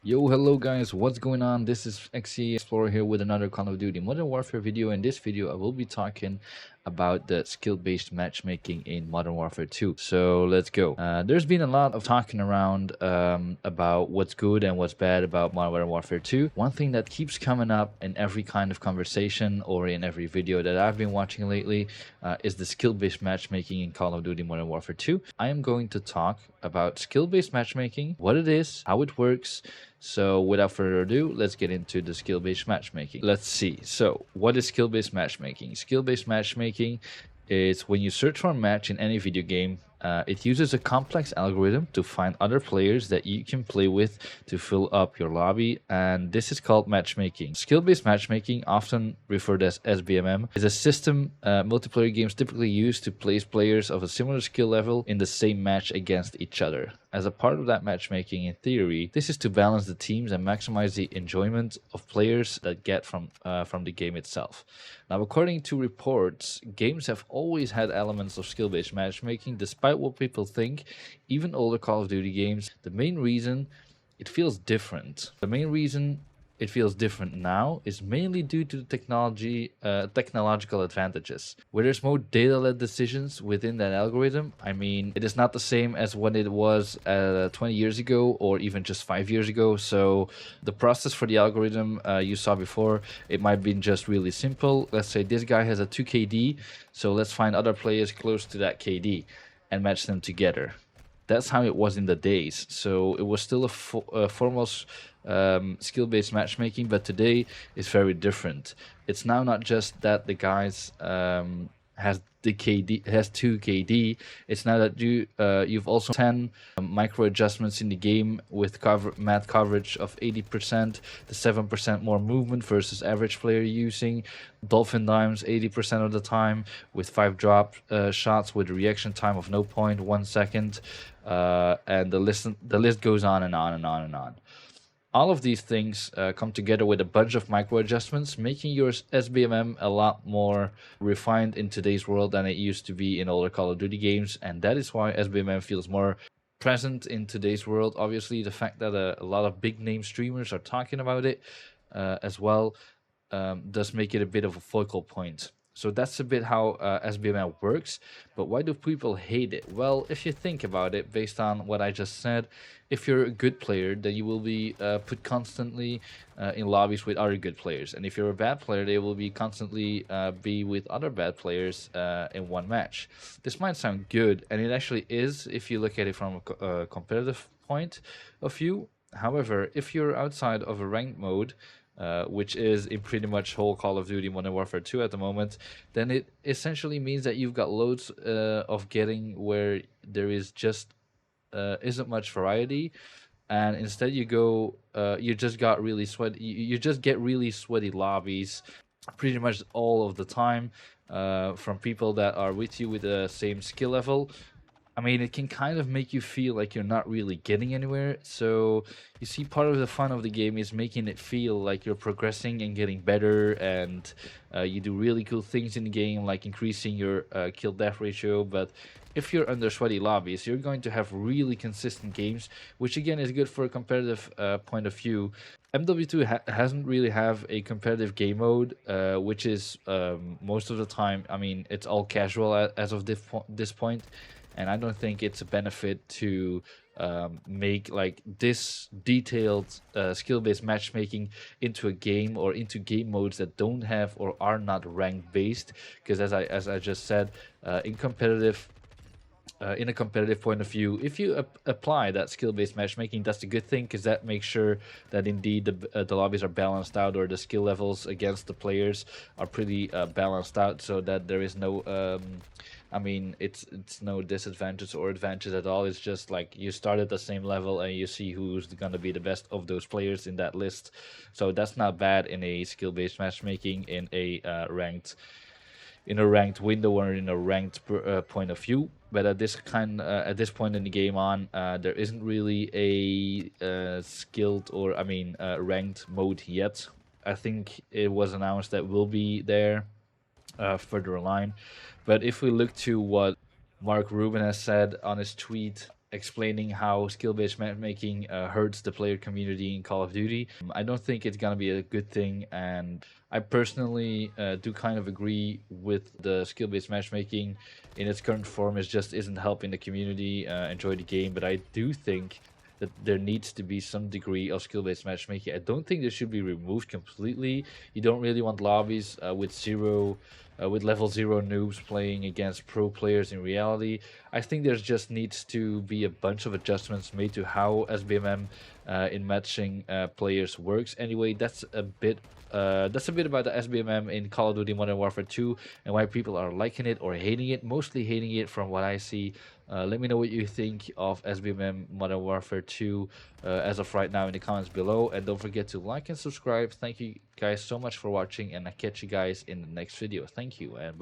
Yo, hello guys, what's going on? This is Xplorer here with another Call of Duty Modern Warfare video. In this video, I will be talking about the skill-based matchmaking in Modern Warfare 2. So let's go. There's been a lot of talking around about what's good and what's bad about Modern Warfare 2. One thing that keeps coming up in every kind of conversation or in every video that I've been watching lately is the skill-based matchmaking in Call of Duty Modern Warfare 2. I am going to talk about skill-based matchmaking, what it is, how it works. So without further ado, let's get into the skill-based matchmaking. Let's see. So what is skill-based matchmaking? Skill-based matchmaking is when you search for a match in any video game. It uses a complex algorithm to find other players that you can play with to fill up your lobby, and this is called matchmaking. Skill-based matchmaking, often referred as SBMM, is a system multiplayer games typically use to place players of a similar skill level in the same match against each other. As a part of that matchmaking, in theory, this is to balance the teams and maximize the enjoyment of players that get from the game itself. Now, according to reports, games have always had elements of skill-based matchmaking, despite what people think. Even older Call of Duty games, the main reason it feels different. The main reason it feels different now is mainly due to the technological advantages. Where there's more data-led decisions within that algorithm, I mean, it is not the same as what it was 20 years ago or even just 5 years ago. So the process for the algorithm you saw before, it might have been just really simple. Let's say this guy has a 2 KD, so let's find other players close to that KD and match them together. That's how it was in the days. So it was still a foremost skill-based matchmaking, but today it's very different. It's now not just that the guys has 2 KD. It's now that you've also 10 micro adjustments in the game with math coverage of 80%, the 7% more movement versus average player using dolphin dimes 80% of the time with 5 drop shots with a reaction time of 0.1 second, and the list goes on and on and on and on. All of these things come together with a bunch of micro adjustments, making your SBMM a lot more refined in today's world than it used to be in older Call of Duty games, and that is why SBMM feels more present in today's world. Obviously, the fact that a lot of big name streamers are talking about it as well does make it a bit of a focal point. So that's a bit how SBMM works. But why do people hate it? Well, if you think about it, based on what I just said, if you're a good player, then you will be put constantly in lobbies with other good players. And if you're a bad player, they will be constantly be with other bad players in one match. This might sound good, and it actually is if you look at it from a competitive point of view. However, if you're outside of a ranked mode, which is in pretty much whole Call of Duty Modern Warfare 2 at the moment, then it essentially means that you've got loads of getting where there is just isn't much variety, and instead you just got really sweaty. You just get really sweaty lobbies, pretty much all of the time, from people that are with you with the same skill level. I mean, it can kind of make you feel like you're not really getting anywhere. So you see, part of the fun of the game is making it feel like you're progressing and getting better, and you do really cool things in the game, like increasing your kill death ratio. But if you're under sweaty lobbies, you're going to have really consistent games, which again is good for a competitive point of view. MW2 hasn't really have a competitive game mode, which is most of the time, I mean, it's all casual as of this point, and I don't think it's a benefit to make like this detailed skill-based matchmaking into a game or into game modes that don't have or are not rank based, because as I just said, in a competitive point of view, if you apply that skill-based matchmaking, that's a good thing, because that makes sure that indeed the lobbies are balanced out, or the skill levels against the players are pretty balanced out, so that there is no I mean, it's no disadvantage or advantage at all. It's just like you start at the same level and you see who's gonna be the best of those players in that list. So that's not bad in a skill-based matchmaking in a ranked window or in a ranked point of view. But at this point in the game on, there isn't really a skilled or ranked mode yet. I think it was announced that will be there further along. But if we look to what Mark Rubin has said on his tweet explaining how skill-based matchmaking hurts the player community in Call of Duty. I don't think it's gonna be a good thing, and I personally do kind of agree with the skill-based matchmaking in its current form. It just isn't helping the community enjoy the game. But I do think that there needs to be some degree of skill-based matchmaking. I don't think this should be removed completely. You don't really want lobbies with level 0 noobs playing against pro players in reality. I think there just needs to be a bunch of adjustments made to how SBMM in matching players works. Anyway, that's a bit about the SBMM in Call of Duty Modern Warfare 2 and why people are liking it or hating it. Mostly hating it from what I see. Let me know what you think of SBMM Modern Warfare 2 as of right now in the comments below. And don't forget to like and subscribe. Thank you guys so much for watching, and I'll catch you guys in the next video. Thank you, and bye.